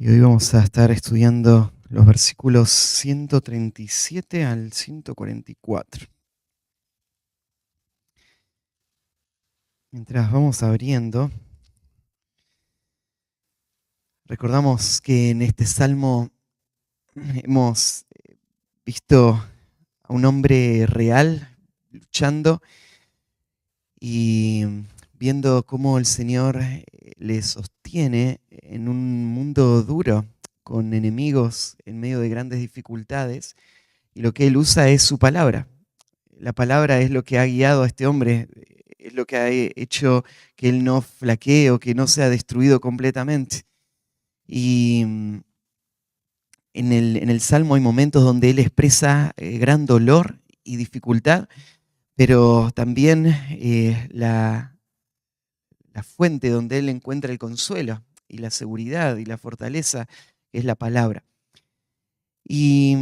Y hoy vamos a estar estudiando los versículos 137 al 144. Mientras vamos abriendo, recordamos que en este salmo hemos visto a un hombre real luchando y viendo cómo el Señor le sostiene en un mundo duro, con enemigos en medio de grandes dificultades, y lo que Él usa es su palabra. La palabra es lo que ha guiado a este hombre, es lo que ha hecho que él no flaquee o que no sea destruido completamente. Y en el Salmo hay momentos donde él expresa gran dolor y dificultad, pero también la fuente donde él encuentra el consuelo y la seguridad y la fortaleza es la palabra. Y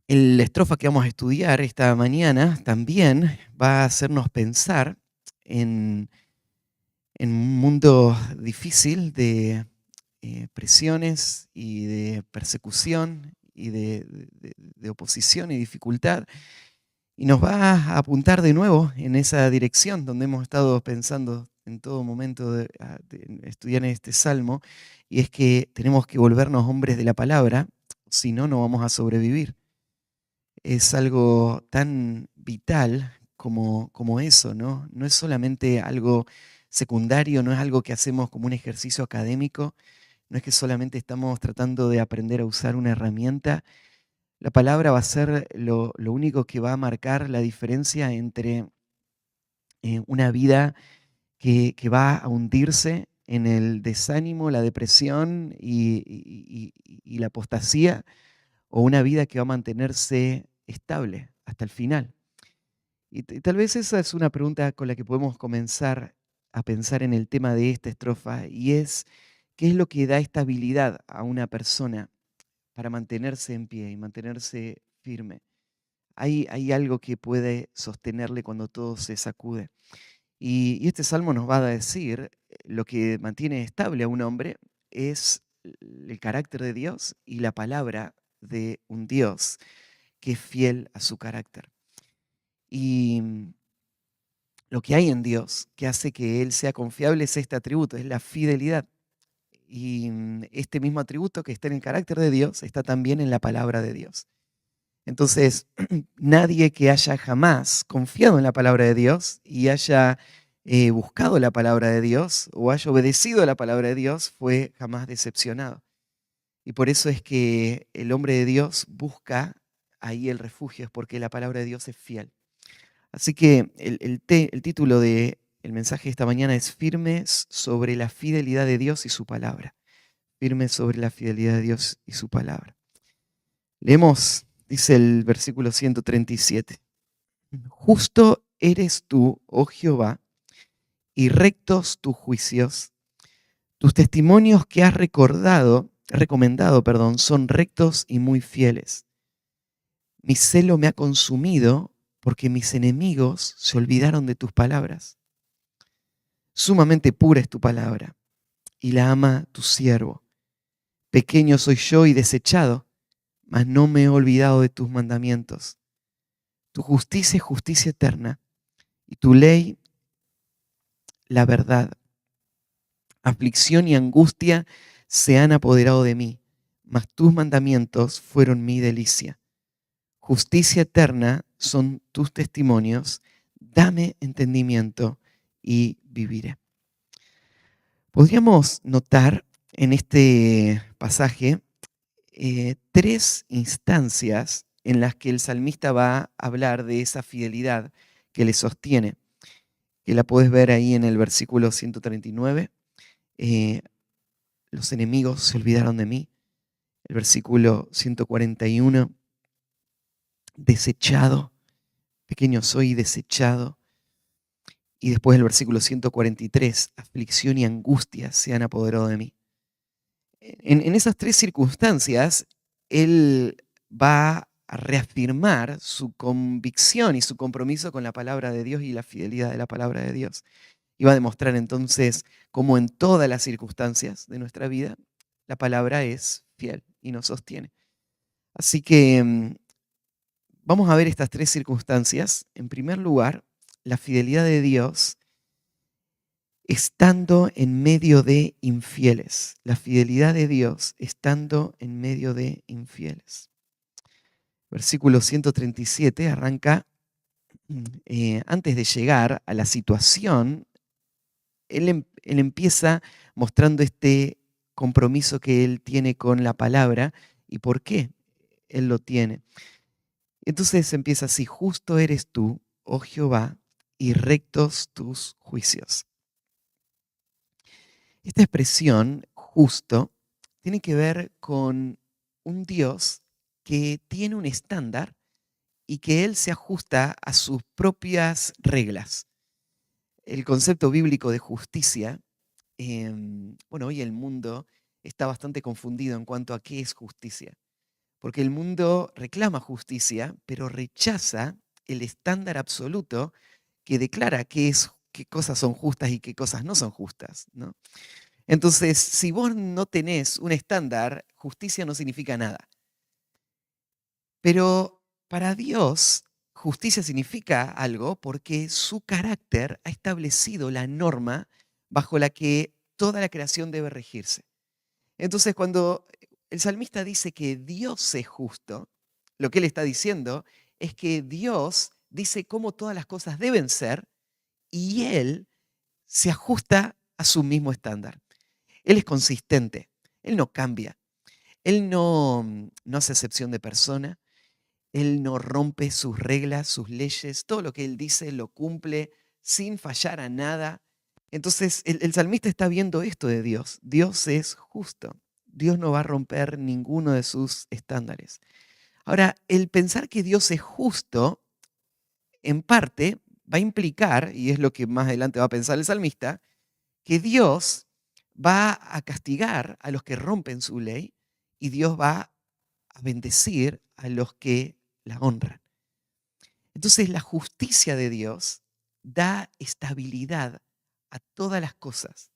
la estrofa que vamos a estudiar esta mañana también va a hacernos pensar en, en un mundo difícil de presiones y de persecución y de oposición y dificultad. Y nos va a apuntar de nuevo en esa dirección donde hemos estado pensando en todo momento de estudiar este salmo, y es que tenemos que volvernos hombres de la palabra, si no, no vamos a sobrevivir. Es algo tan vital como eso, ¿no? No es solamente algo secundario, no es algo que hacemos como un ejercicio académico, no es que solamente estamos tratando de aprender a usar una herramienta. La palabra va a ser lo único que va a marcar la diferencia entre una vida que va a hundirse en el desánimo, la depresión y la apostasía, o una vida que va a mantenerse estable hasta el final. Y tal vez esa es una pregunta con la que podemos comenzar a pensar en el tema de esta estrofa, y es, ¿qué es lo que da estabilidad a una persona para mantenerse en pie y mantenerse firme? Hay algo que puede sostenerle cuando todo se sacude. Y este salmo nos va a decir, lo que mantiene estable a un hombre es el carácter de Dios y la palabra de un Dios que es fiel a su carácter. Y lo que hay en Dios que hace que Él sea confiable es este atributo, es la fidelidad. Y este mismo atributo que está en el carácter de Dios está también en la palabra de Dios. Entonces, nadie que haya jamás confiado en la palabra de Dios y haya buscado la palabra de Dios o haya obedecido a la palabra de Dios fue jamás decepcionado. Y por eso es que el hombre de Dios busca ahí el refugio, es porque la palabra de Dios es fiel. Así que el título del mensaje de esta mañana es Firmes sobre la fidelidad de Dios y su palabra. Firmes sobre la fidelidad de Dios y su palabra. Leemos, dice el versículo 137. Justo eres tú, oh Jehová, y rectos tus juicios. Tus testimonios que has recomendado, son rectos y muy fieles. Mi celo me ha consumido porque mis enemigos se olvidaron de tus palabras. Sumamente pura es tu palabra y la ama tu siervo. Pequeño soy yo y desechado, mas no me he olvidado de tus mandamientos. Tu justicia es justicia eterna y tu ley la verdad. Aflicción y angustia se han apoderado de mí, mas tus mandamientos fueron mi delicia. Justicia eterna son tus testimonios, dame entendimiento y viviré. Podríamos notar en este pasaje tres instancias en las que el salmista va a hablar de esa fidelidad que le sostiene, que la puedes ver ahí en el versículo 139. Los enemigos se olvidaron de mí. El versículo 141, desechado, pequeño soy desechado. Y después el versículo 143, aflicción y angustia se han apoderado de mí. En esas tres circunstancias, él va a reafirmar su convicción y su compromiso con la palabra de Dios y la fidelidad de la palabra de Dios. Y va a demostrar entonces cómo en todas las circunstancias de nuestra vida la palabra es fiel y nos sostiene. Así que vamos a ver estas tres circunstancias. En primer lugar, la fidelidad de Dios estando en medio de infieles. La fidelidad de Dios estando en medio de infieles. Versículo 137 arranca, antes de llegar a la situación, él empieza mostrando este compromiso que él tiene con la palabra y por qué él lo tiene. Entonces empieza así: justo eres tú, oh Jehová, y rectos tus juicios. Esta expresión, justo, tiene que ver con un Dios que tiene un estándar y que Él se ajusta a sus propias reglas. El concepto bíblico de justicia, bueno, hoy el mundo está bastante confundido en cuanto a qué es justicia, porque el mundo reclama justicia, pero rechaza el estándar absoluto que declara qué cosas son justas y qué cosas no son justas, ¿no? Entonces, si vos no tenés un estándar, justicia no significa nada. Pero para Dios, justicia significa algo porque su carácter ha establecido la norma bajo la que toda la creación debe regirse. Entonces, cuando el salmista dice que Dios es justo, lo que él está diciendo es que Dios dice cómo todas las cosas deben ser y él se ajusta a su mismo estándar. Él es consistente, él no cambia, él no hace excepción de persona, él no rompe sus reglas, sus leyes, todo lo que él dice lo cumple sin fallar a nada. Entonces el salmista está viendo esto de Dios. Dios es justo, Dios no va a romper ninguno de sus estándares. Ahora, el pensar que Dios es justo, en parte, va a implicar, y es lo que más adelante va a pensar el salmista, que Dios va a castigar a los que rompen su ley y Dios va a bendecir a los que la honran. Entonces la justicia de Dios da estabilidad a todas las cosas,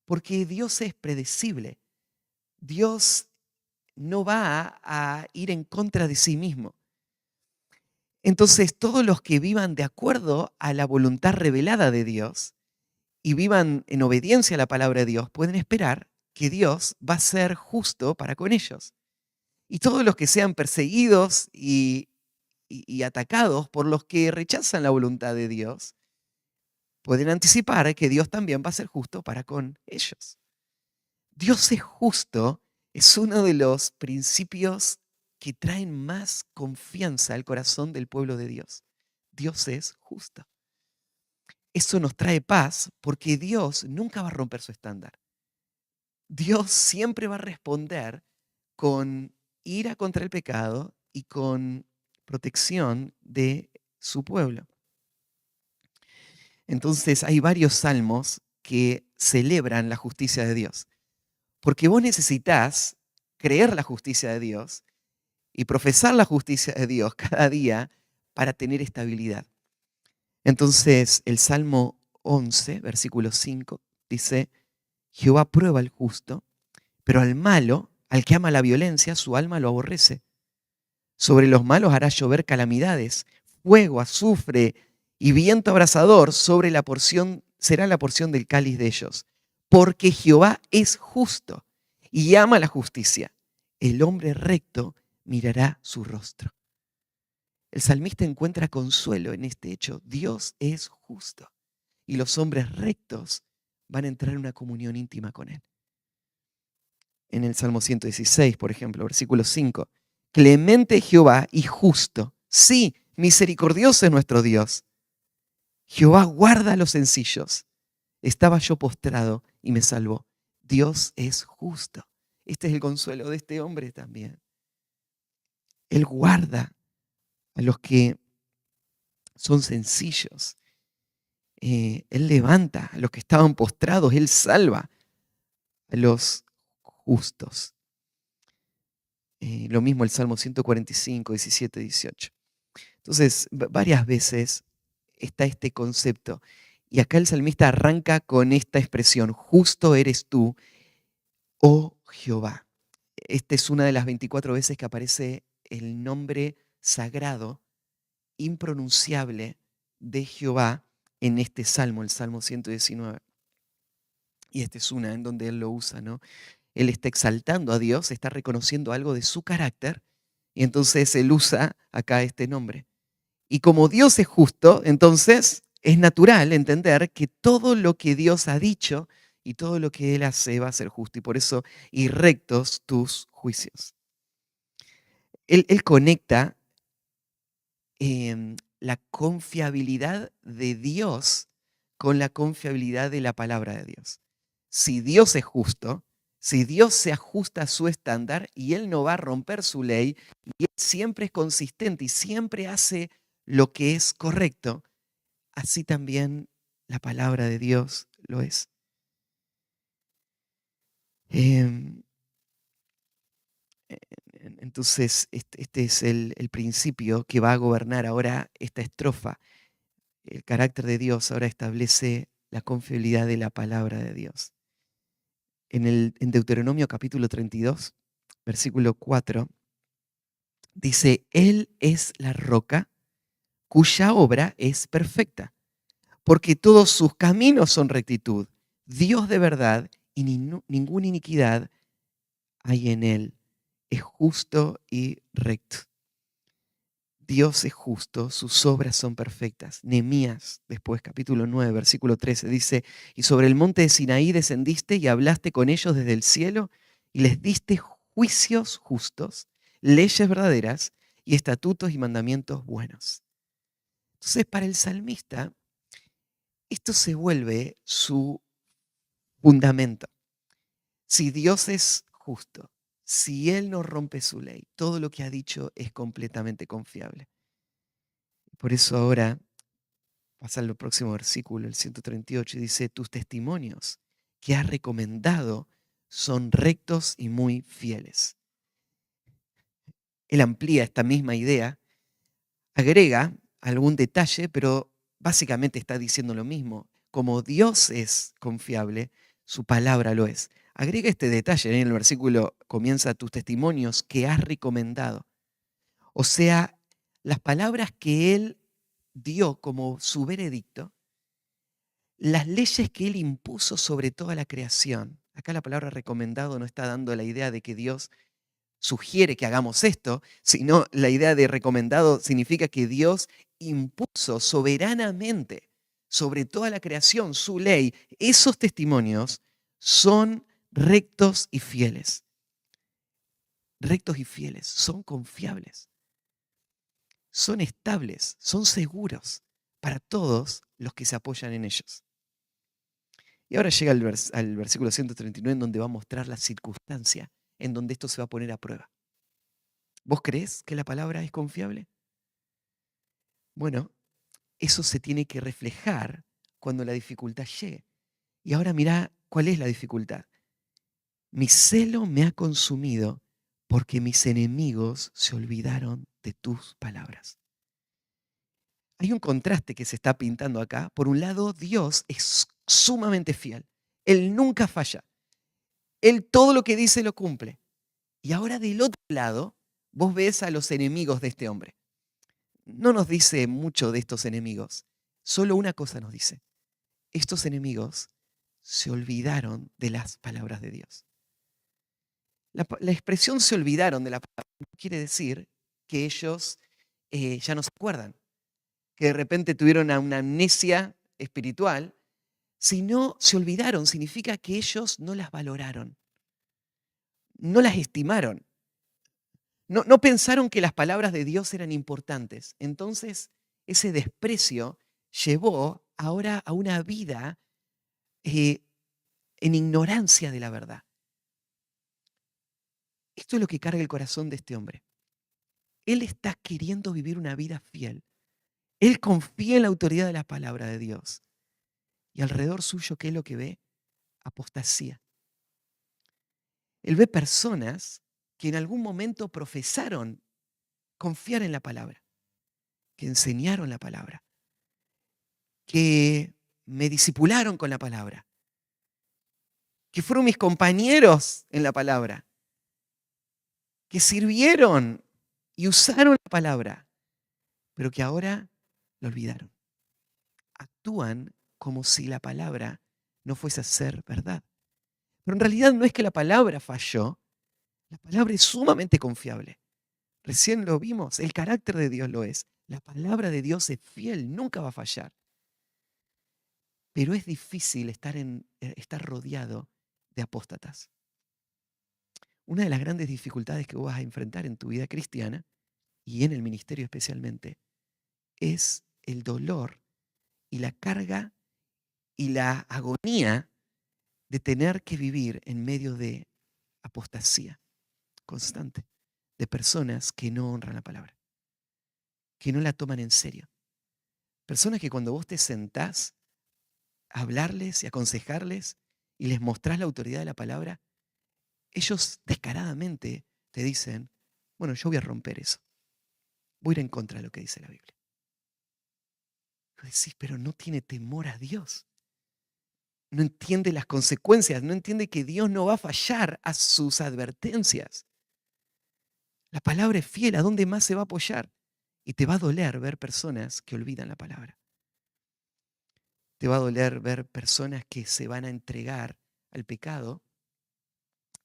porque Dios es predecible. Dios no va a ir en contra de sí mismo. Entonces todos los que vivan de acuerdo a la voluntad revelada de Dios y vivan en obediencia a la palabra de Dios, pueden esperar que Dios va a ser justo para con ellos. Y todos los que sean perseguidos y atacados por los que rechazan la voluntad de Dios, pueden anticipar que Dios también va a ser justo para con ellos. Dios es justo es uno de los principios que traen más confianza al corazón del pueblo de Dios. Dios es justo. Eso nos trae paz porque Dios nunca va a romper su estándar. Dios siempre va a responder con ira contra el pecado y con protección de su pueblo. Entonces hay varios salmos que celebran la justicia de Dios, porque vos necesitas creer la justicia de Dios y profesar la justicia de Dios cada día para tener estabilidad. Entonces el Salmo 11, versículo 5, dice: Jehová prueba al justo, pero al malo, al que ama la violencia, su alma lo aborrece. Sobre los malos hará llover calamidades, fuego, azufre y viento abrasador será la porción del cáliz de ellos. Porque Jehová es justo y ama la justicia. El hombre recto mirará su rostro. El salmista encuentra consuelo en este hecho. Dios es justo y los hombres rectos van a entrar en una comunión íntima con Él. En el Salmo 116, por ejemplo, versículo 5. Clemente Jehová y justo. Sí, misericordioso es nuestro Dios. Jehová guarda a los sencillos. Estaba yo postrado y me salvó. Dios es justo. Este es el consuelo de este hombre también. Él guarda a los que son sencillos. Él levanta a los que estaban postrados. Él salva a los justos. Lo mismo el Salmo 145, 17, 18. Entonces, varias veces está este concepto. Y acá el salmista arranca con esta expresión: justo eres tú, oh Jehová. Esta es una de las 24 veces que aparece el nombre sagrado, impronunciable de Jehová en este salmo, el Salmo 119. Y esta es una en donde él lo usa, ¿no? Él está exaltando a Dios, está reconociendo algo de su carácter, y entonces él usa acá este nombre. Y como Dios es justo, entonces es natural entender que todo lo que Dios ha dicho y todo lo que Él hace va a ser justo. Y por eso, y rectos tus juicios. Él conecta la confiabilidad de Dios con la confiabilidad de la palabra de Dios. Si Dios es justo, si Dios se ajusta a su estándar y Él no va a romper su ley, y Él siempre es consistente y siempre hace lo que es correcto, así también la palabra de Dios lo es. Em, entonces, este es el principio que va a gobernar ahora esta estrofa. El carácter de Dios ahora establece la confiabilidad de la palabra de Dios. En Deuteronomio capítulo 32, versículo 4, dice, Él es la roca cuya obra es perfecta, porque todos sus caminos son rectitud, Dios de verdad y ninguna iniquidad hay en Él. Es justo y recto. Dios es justo, sus obras son perfectas. Nehemías, después capítulo 9, versículo 13, dice, y sobre el monte de Sinaí descendiste y hablaste con ellos desde el cielo y les diste juicios justos, leyes verdaderas y estatutos y mandamientos buenos. Entonces, para el salmista, esto se vuelve su fundamento. Si Dios es justo, si Él no rompe su ley, todo lo que ha dicho es completamente confiable. Por eso ahora pasa al próximo versículo, el 138, y dice, tus testimonios que has recomendado son rectos y muy fieles. Él amplía esta misma idea, agrega algún detalle, pero básicamente está diciendo lo mismo. Como Dios es confiable, su palabra lo es. Agrega este detalle, en el versículo comienza tus testimonios que has recomendado. O sea, las palabras que Él dio como su veredicto, las leyes que Él impuso sobre toda la creación. Acá la palabra recomendado no está dando la idea de que Dios sugiere que hagamos esto, sino la idea de recomendado significa que Dios impuso soberanamente sobre toda la creación su ley. Esos testimonios son rectos y fieles. Rectos y fieles, son confiables, son estables, son seguros para todos los que se apoyan en ellos. Y ahora llega al versículo 139 en donde va a mostrar la circunstancia en donde esto se va a poner a prueba. ¿Vos creés que la palabra es confiable? Bueno, eso se tiene que reflejar cuando la dificultad llegue. Y ahora mirá cuál es la dificultad. Mi celo me ha consumido porque mis enemigos se olvidaron de tus palabras. Hay un contraste que se está pintando acá. Por un lado, Dios es sumamente fiel. Él nunca falla. Él todo lo que dice lo cumple. Y ahora del otro lado, vos ves a los enemigos de este hombre. No nos dice mucho de estos enemigos. Solo una cosa nos dice. Estos enemigos se olvidaron de las palabras de Dios. La expresión se olvidaron de la palabra no quiere decir que ellos ya no se acuerdan, que de repente tuvieron una amnesia espiritual, sino se olvidaron, significa que ellos no las valoraron, no las estimaron, no pensaron que las palabras de Dios eran importantes. Entonces, ese desprecio llevó ahora a una vida en ignorancia de la verdad. Esto es lo que carga el corazón de este hombre. Él está queriendo vivir una vida fiel. Él confía en la autoridad de la palabra de Dios. Y alrededor suyo, ¿qué es lo que ve? Apostasía. Él ve personas que en algún momento profesaron confiar en la palabra, que enseñaron la palabra, que me discipularon con la palabra, que fueron mis compañeros en la palabra, que sirvieron y usaron la palabra, pero que ahora lo olvidaron. Actúan como si la palabra no fuese a ser verdad. Pero en realidad no es que la palabra falló, la palabra es sumamente confiable. Recién lo vimos, el carácter de Dios lo es. La palabra de Dios es fiel, nunca va a fallar. Pero es difícil estar rodeado de apóstatas. Una de las grandes dificultades que vos vas a enfrentar en tu vida cristiana y en el ministerio especialmente es el dolor y la carga y la agonía de tener que vivir en medio de apostasía constante, de personas que no honran la palabra, que no la toman en serio. Personas que cuando vos te sentás a hablarles y aconsejarles y les mostrás la autoridad de la palabra, ellos descaradamente te dicen, bueno, yo voy a romper eso, voy a ir en contra de lo que dice la Biblia. Vos decís, pero no tiene temor a Dios. No entiende las consecuencias, no entiende que Dios no va a fallar a sus advertencias. La palabra es fiel, ¿a dónde más se va a apoyar? Y te va a doler ver personas que olvidan la palabra. Te va a doler ver personas que se van a entregar al pecado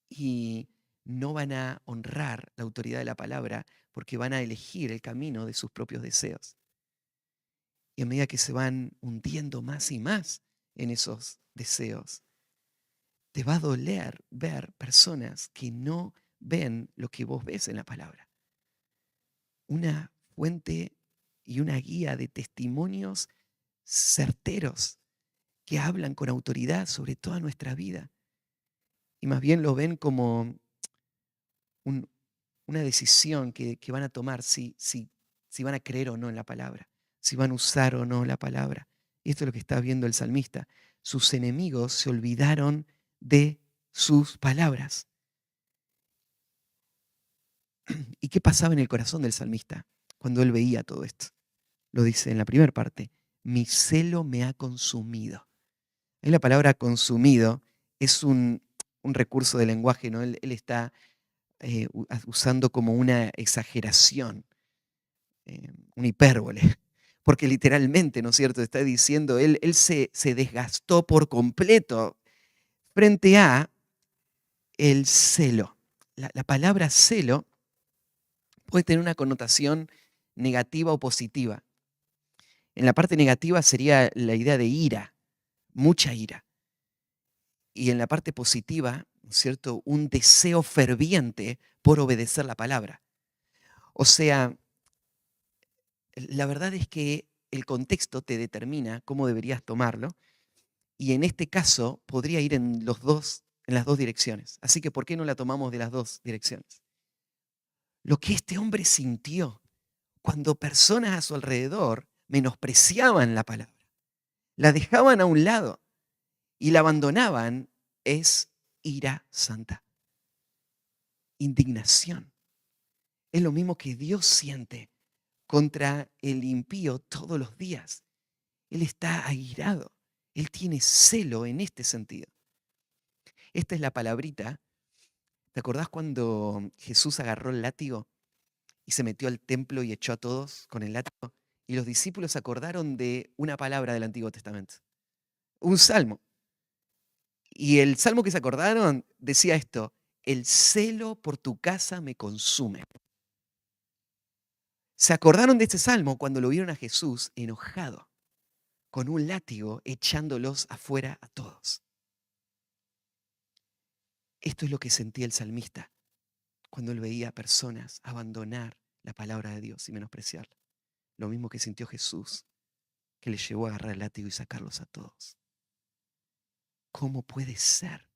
y no van a honrar la autoridad de la palabra porque van a elegir el camino de sus propios deseos. Y a medida que se van hundiendo más y más en esos deseos, te va a doler ver personas que no ven lo que vos ves en la palabra. Una fuente y una guía de testimonios certeros que hablan con autoridad sobre toda nuestra vida. Y más bien lo ven como un, una decisión que van a tomar si van a creer o no en la palabra, si van a usar o no la palabra. Y esto es lo que está viendo el salmista. Sus enemigos se olvidaron de sus palabras. ¿Y qué pasaba en el corazón del salmista cuando él veía todo esto? Lo dice en la primera parte, mi celo me ha consumido. Ahí la palabra consumido es un recurso de lenguaje, ¿no? Él está usando como una exageración, una hipérbole, porque literalmente, ¿no es cierto? Está diciendo, él se desgastó por completo frente a el celo. La palabra celo puede tener una connotación negativa o positiva. En la parte negativa sería la idea de ira, mucha ira. Y en la parte positiva, ¿no es cierto?, un deseo ferviente por obedecer la palabra. O sea, la verdad es que el contexto te determina cómo deberías tomarlo y en este caso podría ir en las dos direcciones. Así que ¿por qué no la tomamos de las dos direcciones? Lo que este hombre sintió cuando personas a su alrededor menospreciaban la palabra, la dejaban a un lado y la abandonaban es ira santa, indignación. Es lo mismo que Dios siente contra el impío todos los días. Él está airado. Él tiene celo en este sentido. Esta es la palabrita. ¿Te acordás cuando Jesús agarró el látigo y se metió al templo y echó a todos con el látigo? Y los discípulos se acordaron de una palabra del Antiguo Testamento, un salmo. Y el salmo que se acordaron decía esto, el celo por tu casa me consume. Se acordaron de este salmo cuando lo vieron a Jesús enojado, con un látigo echándolos afuera a todos. Esto es lo que sentía el salmista cuando él veía a personas abandonar la palabra de Dios y menospreciarla. Lo mismo que sintió Jesús, que le llevó a agarrar el látigo y sacarlos a todos. ¿Cómo puede ser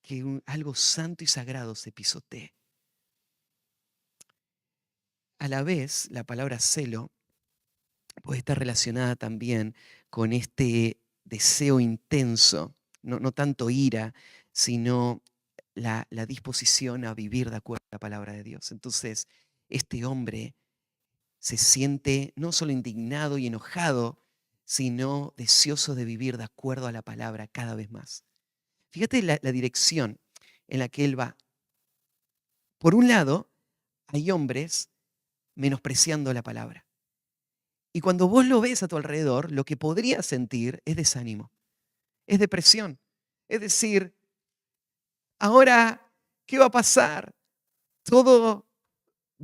que algo santo y sagrado se pisotee? A la vez, la palabra celo puede estar relacionada también con este deseo intenso, no tanto ira, sino la disposición a vivir de acuerdo a la palabra de Dios. Entonces, este hombre se siente no solo indignado y enojado, sino deseoso de vivir de acuerdo a la palabra cada vez más. Fíjate la dirección en la que él va. Por un lado, hay hombres menospreciando la palabra. Y cuando vos lo ves a tu alrededor, lo que podrías sentir es desánimo, es depresión. Es decir, ahora, ¿qué va a pasar? Todo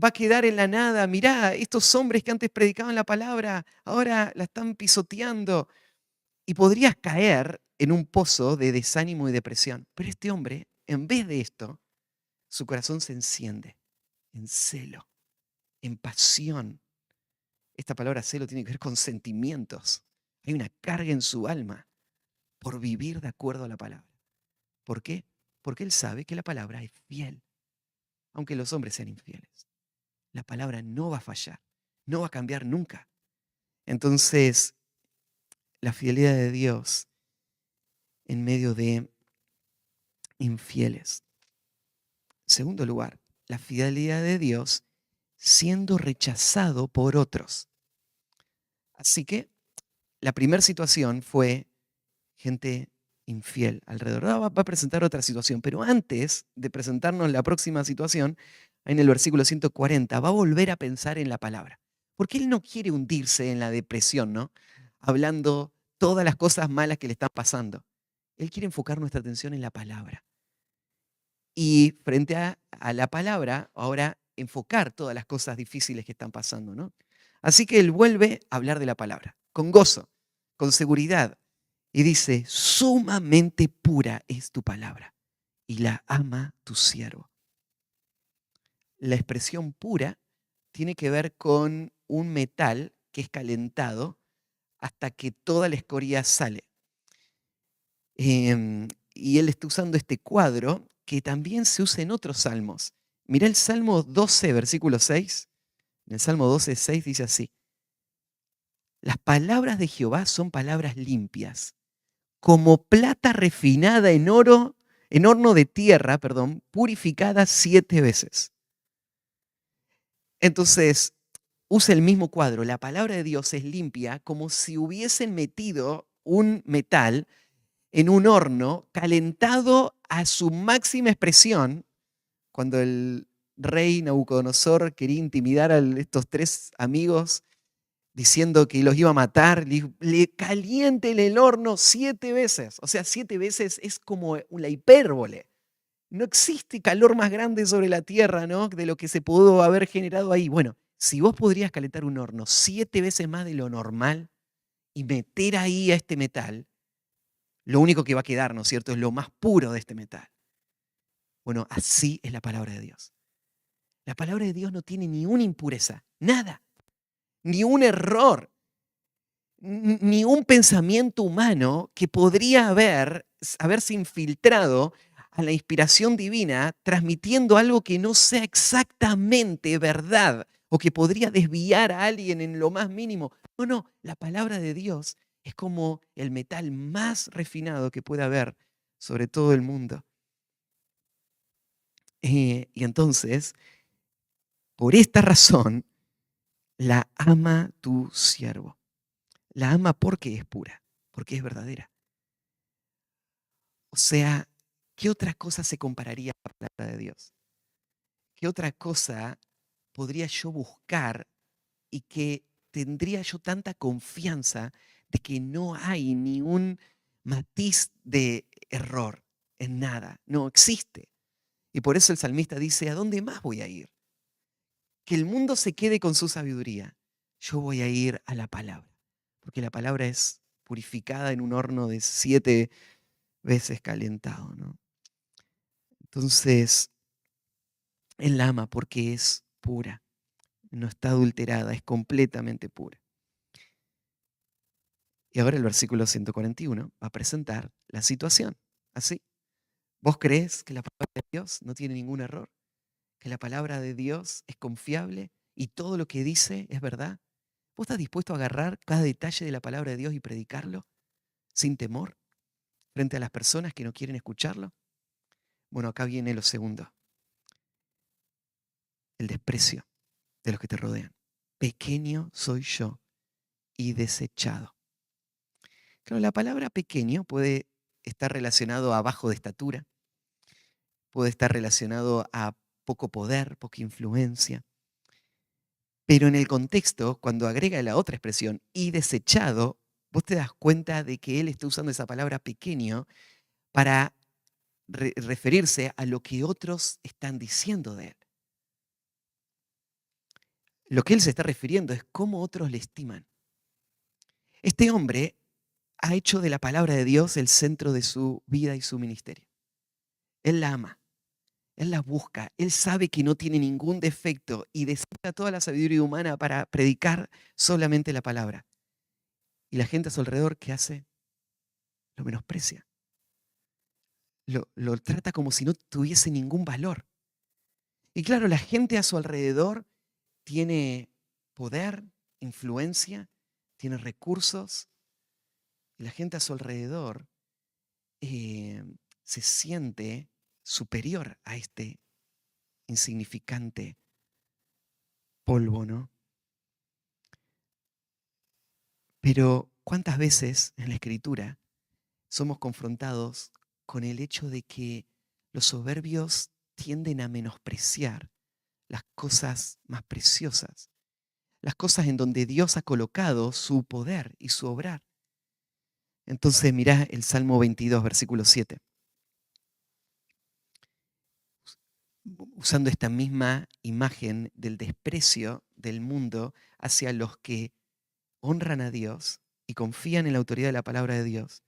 va a quedar en la nada. Mirá, estos hombres que antes predicaban la palabra, ahora la están pisoteando. Y podrías caer en un pozo de desánimo y depresión. Pero este hombre, en vez de esto, su corazón se enciende en celo, en pasión. Esta palabra celo tiene que ver con sentimientos. Hay una carga en su alma por vivir de acuerdo a la palabra. ¿Por qué? Porque él sabe que la palabra es fiel, aunque los hombres sean infieles. La palabra no va a fallar, no va a cambiar nunca. Entonces, la fidelidad de Dios en medio de infieles. Segundo lugar, la fidelidad de Dios siendo rechazado por otros. Así que la primera situación fue gente infiel alrededor. Ahora va a presentar otra situación, pero antes de presentarnos la próxima situación, en el versículo 140, va a volver a pensar en la palabra. Porque él no quiere hundirse en la depresión, ¿no? Hablando todas las cosas malas que le están pasando. Él quiere enfocar nuestra atención en la palabra. Y frente a la palabra, ahora enfocar todas las cosas difíciles que están pasando, ¿no? Así que él vuelve a hablar de la palabra, con gozo, con seguridad, y dice, sumamente pura es tu palabra, y la ama tu siervo. La expresión pura tiene que ver con un metal que es calentado hasta que toda la escoria sale. Y él está usando este cuadro que también se usa en otros salmos. Mirá el Salmo 12, versículo 6. En el Salmo 12, 6 dice así: las palabras de Jehová son palabras limpias, como plata refinada en oro, en horno de tierra, perdón, purificada 7 veces. Entonces, usa el mismo cuadro. La palabra de Dios es limpia como si hubiesen metido un metal en un horno calentado a su máxima expresión. Cuando el rey Nabucodonosor quería intimidar a estos 3 amigos diciendo que los iba a matar, le caliente en el horno 7 veces. O sea, 7 veces es como la hipérbole. No existe calor más grande sobre la tierra, ¿no?, de lo que se pudo haber generado ahí. Bueno, si vos podrías calentar un horno 7 veces más de lo normal y meter ahí a este metal, lo único que va a quedar, ¿no es cierto?, es lo más puro de este metal. Bueno, así es la palabra de Dios. La palabra de Dios no tiene ni una impureza, nada, ni un error, ni un pensamiento humano que podría haberse infiltrado a la inspiración divina transmitiendo algo que no sea exactamente verdad o que podría desviar a alguien en lo más mínimo. No, no, la palabra de Dios es como el metal más refinado que puede haber sobre todo el mundo. Y entonces, por esta razón, la ama tu siervo. La ama porque es pura, porque es verdadera. O sea, ¿qué otra cosa se compararía a la palabra de Dios? ¿Qué otra cosa podría yo buscar y que tendría yo tanta confianza de que no hay ni un matiz de error en nada? No existe. Y por eso el salmista dice, ¿a dónde más voy a ir? Que el mundo se quede con su sabiduría. Yo voy a ir a la palabra, porque la palabra es purificada en un horno de 7 veces calentado, ¿no? Entonces, él la ama porque es pura, no está adulterada, es completamente pura. Y ahora el versículo 141 va a presentar la situación. Así, ¿vos crees que la palabra de Dios no tiene ningún error? ¿Que la palabra de Dios es confiable y todo lo que dice es verdad? ¿Vos estás dispuesto a agarrar cada detalle de la palabra de Dios y predicarlo sin temor frente a las personas que no quieren escucharlo? Bueno, acá viene lo segundo, el desprecio de los que te rodean. Pequeño soy yo y desechado. Claro, la palabra pequeño puede estar relacionado a bajo de estatura, puede estar relacionado a poco poder, poca influencia. Pero en el contexto, cuando agrega la otra expresión, y desechado, vos te das cuenta de que él está usando esa palabra pequeño para referirse a lo que otros están diciendo de él. Lo que él se está refiriendo es cómo otros le estiman. Este hombre ha hecho de la palabra de Dios el centro de su vida y su ministerio. Él la ama, él la busca, él sabe que no tiene ningún defecto y desecha toda la sabiduría humana para predicar solamente la palabra. Y la gente a su alrededor, ¿qué hace? Lo menosprecia. Lo trata como si no tuviese ningún valor. Y claro, la gente a su alrededor tiene poder, influencia, tiene recursos. Y la gente a su alrededor se siente superior a este insignificante polvo, ¿no? Pero ¿cuántas veces en la Escritura somos confrontados con el hecho de que los soberbios tienden a menospreciar las cosas más preciosas, las cosas en donde Dios ha colocado su poder y su obrar? Entonces mirá el Salmo 22, versículo 7. Usando esta misma imagen del desprecio del mundo hacia los que honran a Dios y confían en la autoridad de la palabra de Dios.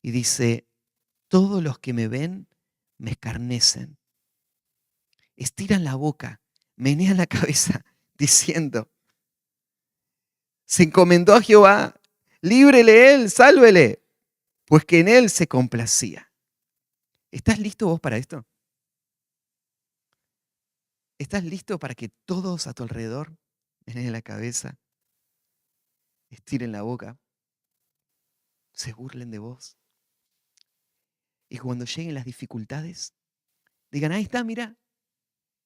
Y dice, todos los que me ven me escarnecen, estiran la boca, menean la cabeza, diciendo, se encomendó a Jehová, líbrele él, sálvele, pues que en él se complacía. ¿Estás listo vos para esto? ¿Estás listo para que todos a tu alrededor meneen la cabeza, estiren la boca, se burlen de vos? Y cuando lleguen las dificultades, digan, ahí está, mira,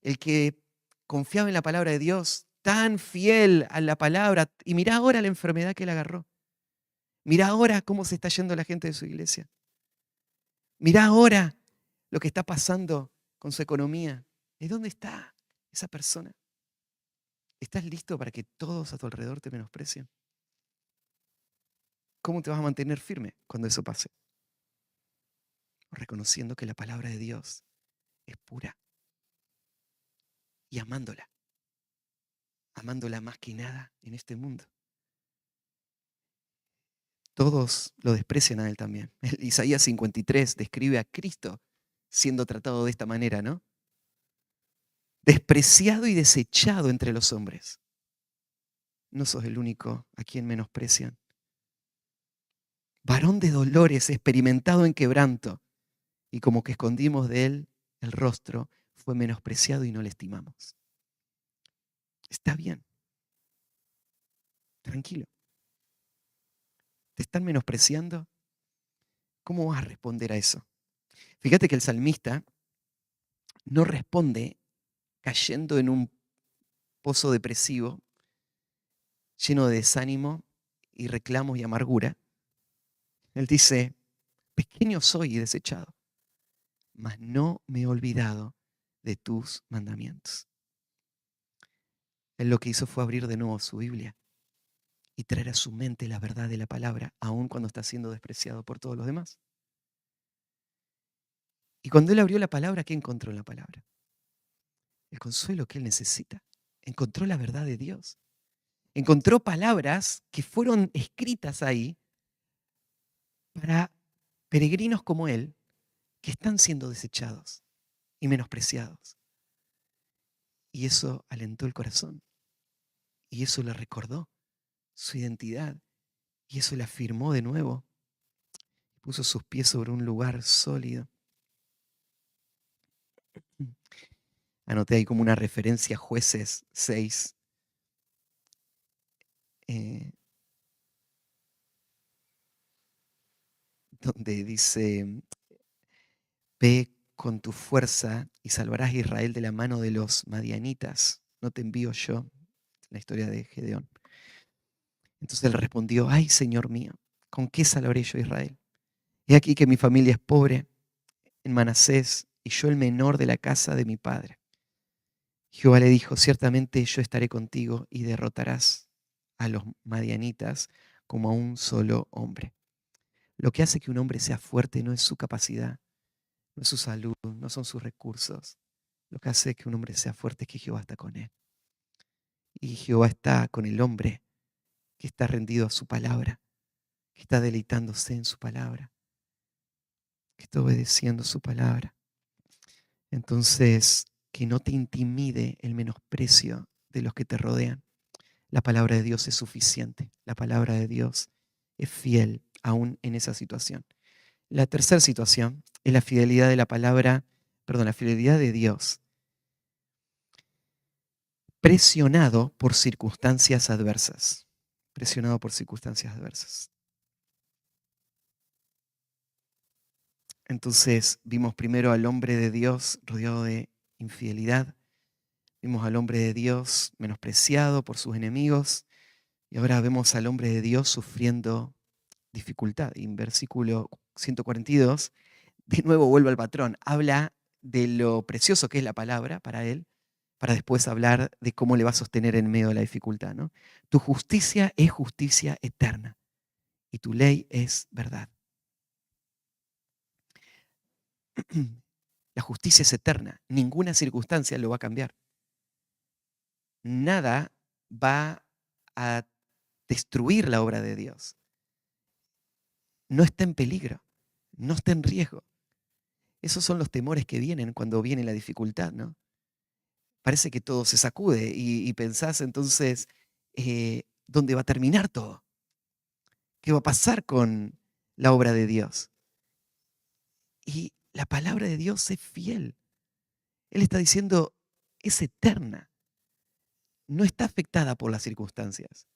el que confiaba en la palabra de Dios, tan fiel a la palabra, y mira ahora la enfermedad que le agarró. Mira ahora cómo se está yendo la gente de su iglesia. Mira ahora lo que está pasando con su economía. ¿De dónde está esa persona? ¿Estás listo para que todos a tu alrededor te menosprecien? ¿Cómo te vas a mantener firme cuando eso pase? Reconociendo que la palabra de Dios es pura y amándola más que nada en este mundo. Todos lo desprecian a él también. Isaías 53 describe a Cristo siendo tratado de esta manera, ¿no? Despreciado y desechado entre los hombres. No sos el único a quien menosprecian. Varón de dolores, experimentado en quebranto, y como que escondimos de él el rostro, fue menospreciado y no le estimamos. Está bien. Tranquilo. ¿Te están menospreciando? ¿Cómo vas a responder a eso? Fíjate que el salmista no responde cayendo en un pozo depresivo, lleno de desánimo y reclamos y amargura. Él dice, pequeño soy y desechado, mas no me he olvidado de tus mandamientos. Él lo que hizo fue abrir de nuevo su Biblia y traer a su mente la verdad de la palabra, aun cuando está siendo despreciado por todos los demás. Y cuando él abrió la palabra, ¿qué encontró en la palabra? El consuelo que él necesita. Encontró la verdad de Dios. Encontró palabras que fueron escritas ahí para peregrinos como él, que están siendo desechados y menospreciados. Y eso alentó el corazón. Y eso le recordó su identidad. Y eso le afirmó de nuevo. Puso sus pies sobre un lugar sólido. Anoté ahí como una referencia a Jueces 6. Donde dice, ve con tu fuerza y salvarás a Israel de la mano de los madianitas. No te envío yo. La historia de Gedeón. Entonces él respondió, ay, Señor mío, ¿con qué salvaré yo a Israel? He aquí que mi familia es pobre en Manasés y yo el menor de la casa de mi padre. Jehová le dijo, ciertamente yo estaré contigo y derrotarás a los madianitas como a un solo hombre. Lo que hace que un hombre sea fuerte no es su capacidad, no es su salud, no son sus recursos. Lo que hace que un hombre sea fuerte es que Jehová está con él. Y Jehová está con el hombre que está rendido a su palabra, que está deleitándose en su palabra, que está obedeciendo su palabra. Entonces, que no te intimide el menosprecio de los que te rodean. La palabra de Dios es suficiente. La palabra de Dios es fiel aún en esa situación. La tercera situación es la fidelidad de la palabra, perdón, la fidelidad de Dios, presionado por circunstancias adversas. Presionado por circunstancias adversas. Entonces vimos primero al hombre de Dios rodeado de infidelidad, vimos al hombre de Dios menospreciado por sus enemigos y ahora vemos al hombre de Dios sufriendo dificultad. Y en versículo 142, de nuevo vuelve al patrón, habla de lo precioso que es la palabra para él, para después hablar de cómo le va a sostener en medio de la dificultad, ¿no? Tu justicia es justicia eterna y tu ley es verdad. La justicia es eterna, ninguna circunstancia lo va a cambiar. Nada va a destruir la obra de Dios. No está en peligro, no está en riesgo. Esos son los temores que vienen cuando viene la dificultad, ¿no? Parece que todo se sacude y pensás entonces, ¿dónde va a terminar todo? ¿Qué va a pasar con la obra de Dios? Y la palabra de Dios es fiel. Él está diciendo, es eterna, no está afectada por las circunstancias.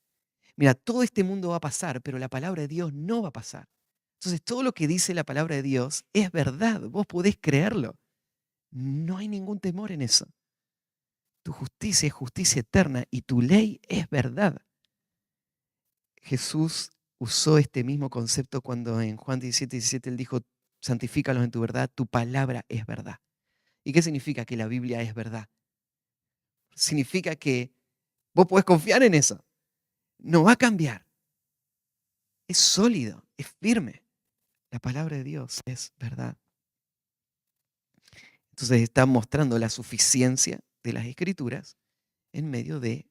Mira, todo este mundo va a pasar, pero la palabra de Dios no va a pasar. Entonces, todo lo que dice la palabra de Dios es verdad, vos podés creerlo. No hay ningún temor en eso. Tu justicia es justicia eterna y tu ley es verdad. Jesús usó este mismo concepto cuando en Juan 17:17 él dijo, santifícalos en tu verdad, tu palabra es verdad. ¿Y qué significa que la Biblia es verdad? Significa que vos podés confiar en eso. No va a cambiar. Es sólido, es firme. La palabra de Dios es verdad. Entonces está mostrando la suficiencia de las Escrituras en medio de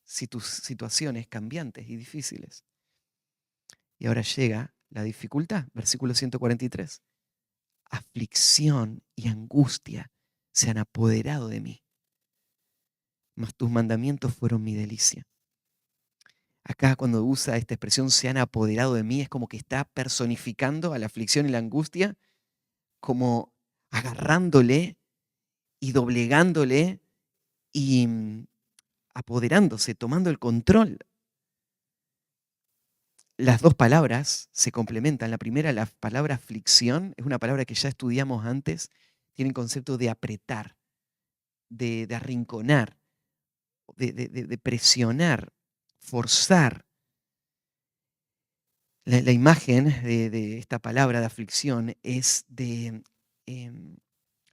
situaciones cambiantes y difíciles. Y ahora llega la dificultad, versículo 143. Aflicción y angustia se han apoderado de mí, mas tus mandamientos fueron mi delicia. Acá cuando usa esta expresión se han apoderado de mí, es como que está personificando a la aflicción y la angustia, como agarrándole y doblegándole y apoderándose, tomando el control. Las dos palabras se complementan. La primera, la palabra aflicción, es una palabra que ya estudiamos antes, tiene el concepto de apretar, de arrinconar, de presionar, forzar. La imagen de esta palabra de aflicción es de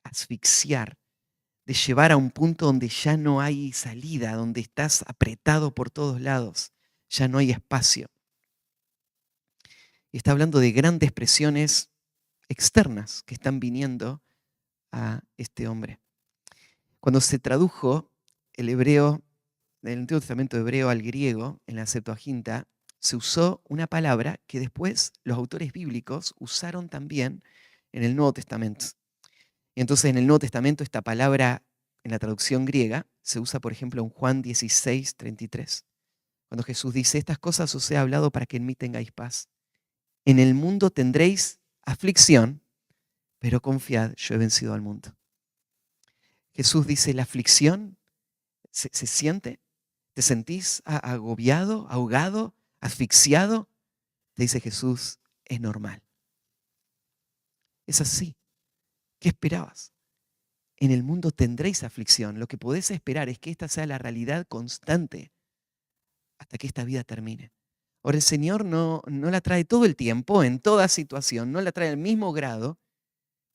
asfixiar, de llevar a un punto donde ya no hay salida, donde estás apretado por todos lados, ya no hay espacio. Y está hablando de grandes presiones externas que están viniendo a este hombre. Cuando se tradujo el hebreo, del Antiguo Testamento hebreo al griego, en la Septuaginta, se usó una palabra que después los autores bíblicos usaron también en el Nuevo Testamento. Y entonces en el Nuevo Testamento esta palabra, en la traducción griega, se usa, por ejemplo, en Juan 16:33. Cuando Jesús dice, estas cosas os he hablado para que en mí tengáis paz. En el mundo tendréis aflicción, pero confiad, yo he vencido al mundo. Jesús dice, la aflicción se siente, te sentís agobiado, ahogado, asfixiado. Te dice Jesús, es normal. Es así. ¿Qué esperabas? En el mundo tendréis aflicción. Lo que podés esperar es que esta sea la realidad constante hasta que esta vida termine. Ahora el Señor no la trae todo el tiempo, en toda situación, no la trae al mismo grado,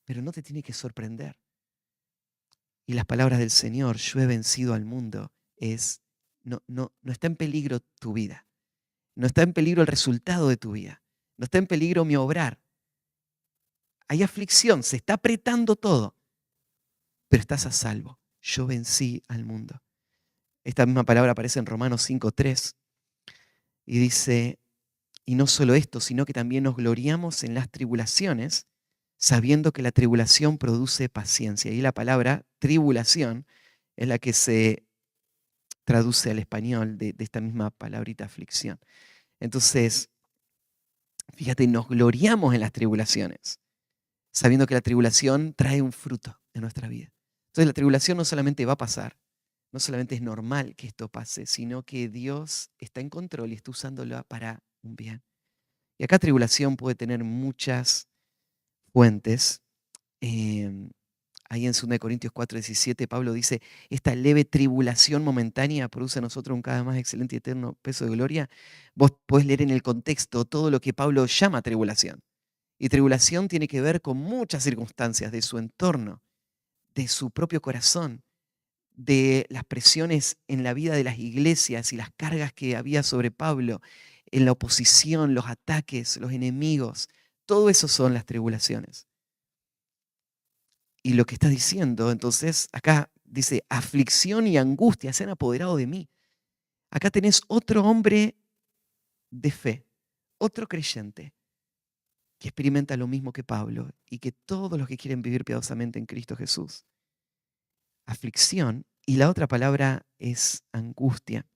pero no te tiene que sorprender. Y las palabras del Señor, yo he vencido al mundo, no está en peligro tu vida, no está en peligro el resultado de tu vida, no está en peligro mi obrar. Hay aflicción, se está apretando todo, pero estás a salvo. Yo vencí al mundo. Esta misma palabra aparece en Romanos 5:3 y dice, y no solo esto, sino que también nos gloriamos en las tribulaciones, sabiendo que la tribulación produce paciencia. Y la palabra tribulación es la que se traduce al español de esta misma palabrita aflicción. Entonces, fíjate, nos gloriamos en las tribulaciones, sabiendo que la tribulación trae un fruto en nuestra vida. Entonces, la tribulación no solamente va a pasar, no solamente es normal que esto pase, sino que Dios está en control y está usándolo para un bien. Y acá tribulación puede tener muchas fuentes. Eh, Ahí en 2 Corintios 4:17 Pablo dice, esta leve tribulación momentánea produce a nosotros un cada más excelente y eterno peso de gloria. Vos podés leer en el contexto todo lo que Pablo llama tribulación. Y tribulación tiene que ver con muchas circunstancias de su entorno, de su propio corazón, de las presiones en la vida de las iglesias y las cargas que había sobre Pablo, en la oposición, los ataques, los enemigos. Todo eso son las tribulaciones. Y lo que está diciendo, entonces, acá dice, aflicción y angustia se han apoderado de mí. Acá tenés otro hombre de fe, otro creyente, que experimenta lo mismo que Pablo y que todos los que quieren vivir piadosamente en Cristo Jesús. Aflicción, y la otra palabra es angustia.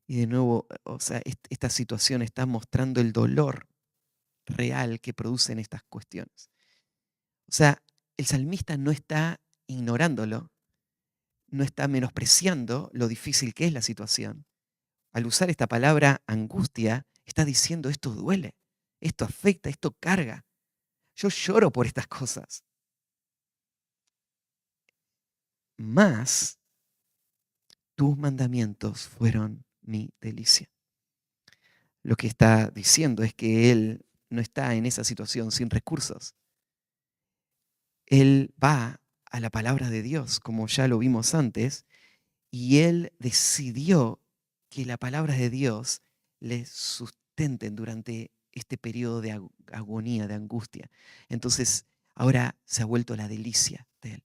Y de nuevo, o sea, esta situación está mostrando el dolor real que producen estas cuestiones. O sea, el salmista no está ignorándolo, no está menospreciando lo difícil que es la situación. Al usar esta palabra angustia, está diciendo esto duele, esto afecta, esto carga. Yo lloro por estas cosas. Mas tus mandamientos fueron mi delicia. Lo que está diciendo es que él no está en esa situación sin recursos. Él va a la palabra de Dios, como ya lo vimos antes, y él decidió que la palabra de Dios le sustenten durante este periodo de agonía, de angustia. Entonces, ahora se ha vuelto la delicia de él.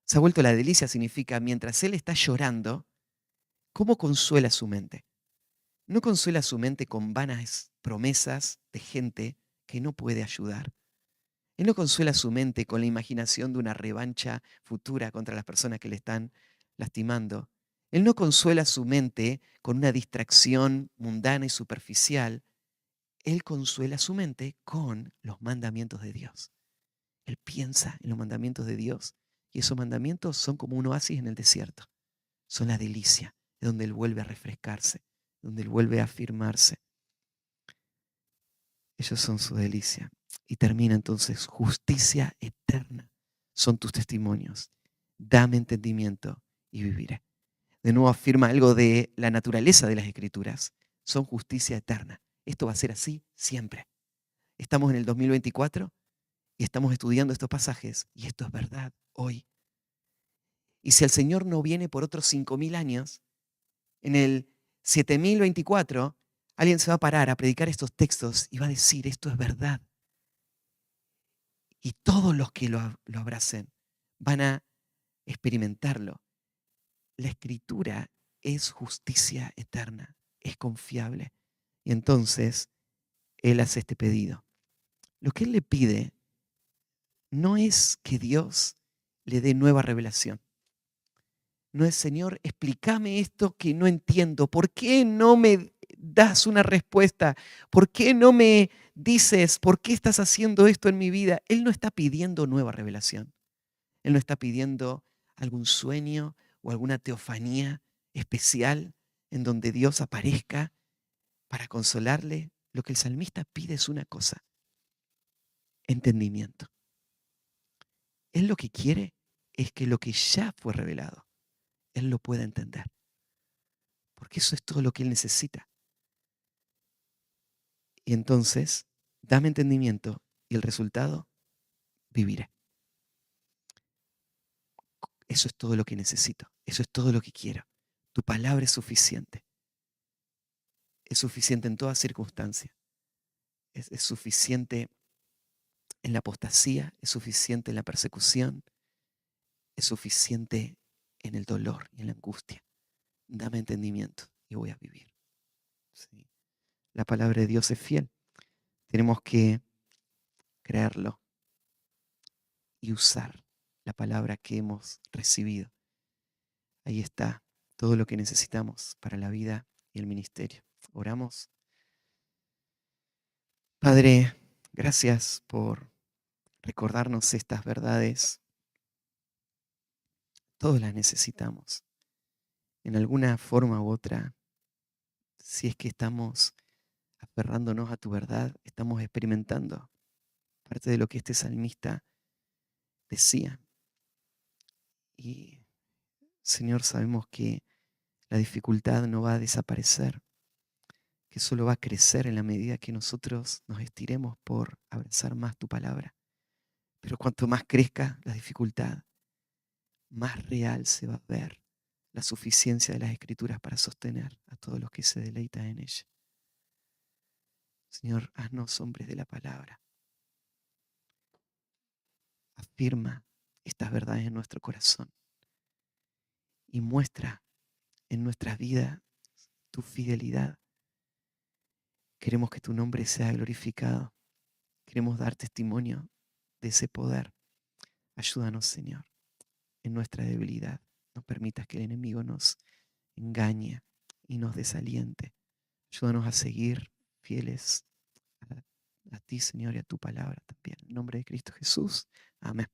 Se ha vuelto la delicia significa, mientras él está llorando, ¿cómo consuela su mente? No consuela su mente con vanas promesas de gente que no puede ayudar. Él no consuela su mente con la imaginación de una revancha futura contra las personas que le están lastimando. Él no consuela su mente con una distracción mundana y superficial. Él consuela su mente con los mandamientos de Dios. Él piensa en los mandamientos de Dios y esos mandamientos son como un oasis en el desierto. Son la delicia, de donde Él vuelve a refrescarse, donde Él vuelve a afirmarse. Ellos son su delicia. Y termina entonces, justicia eterna son tus testimonios. Dame entendimiento y viviré. De nuevo afirma algo de la naturaleza de las Escrituras. Son justicia eterna. Esto va a ser así siempre. Estamos en el 2024 y estamos estudiando estos pasajes y esto es verdad hoy. Y si el Señor no viene por otros 5.000 años, en el 7024, alguien se va a parar a predicar estos textos y va a decir, esto es verdad. Y todos los que lo abracen van a experimentarlo. La Escritura es justicia eterna, es confiable. Y entonces Él hace este pedido. Lo que Él le pide no es que Dios le dé nueva revelación. No es, Señor, explícame esto que no entiendo. ¿Por qué no me das una respuesta? ¿Por qué no me dices por qué estás haciendo esto en mi vida? Él no está pidiendo nueva revelación. Él no está pidiendo algún sueño o alguna teofanía especial en donde Dios aparezca para consolarle. Lo que el salmista pide es una cosa: entendimiento. Él lo que quiere es que lo que ya fue revelado, Él lo pueda entender. Porque eso es todo lo que Él necesita. Y entonces, dame entendimiento y el resultado, viviré. Eso es todo lo que necesito. Eso es todo lo que quiero. Tu palabra es suficiente. Es suficiente en toda circunstancia. Es suficiente en la apostasía, es suficiente en la persecución, es suficiente en el dolor y en la angustia. Dame entendimiento y voy a vivir. ¿Sí? La palabra de Dios es fiel. Tenemos que creerlo y usar la palabra que hemos recibido. Ahí está todo lo que necesitamos para la vida y el ministerio. Oramos. Padre, gracias por recordarnos estas verdades. Todos las necesitamos. En alguna forma u otra, si es que estamos aferrándonos a tu verdad, estamos experimentando parte de lo que este salmista decía. Y Señor, sabemos que la dificultad no va a desaparecer, que solo va a crecer en la medida que nosotros nos estiremos por abrazar más tu palabra. Pero cuanto más crezca la dificultad, más real se va a ver la suficiencia de las Escrituras para sostener a todos los que se deleitan en ella. Señor, haznos hombres de la palabra. Afirma estas verdades en nuestro corazón y muestra en nuestra vida tu fidelidad. Queremos que tu nombre sea glorificado. Queremos dar testimonio de ese poder. Ayúdanos, Señor, en nuestra debilidad. No permitas que el enemigo nos engañe y nos desaliente. Ayúdanos a seguir fieles a ti, Señor, y a tu palabra también. En nombre de Cristo Jesús. Amén.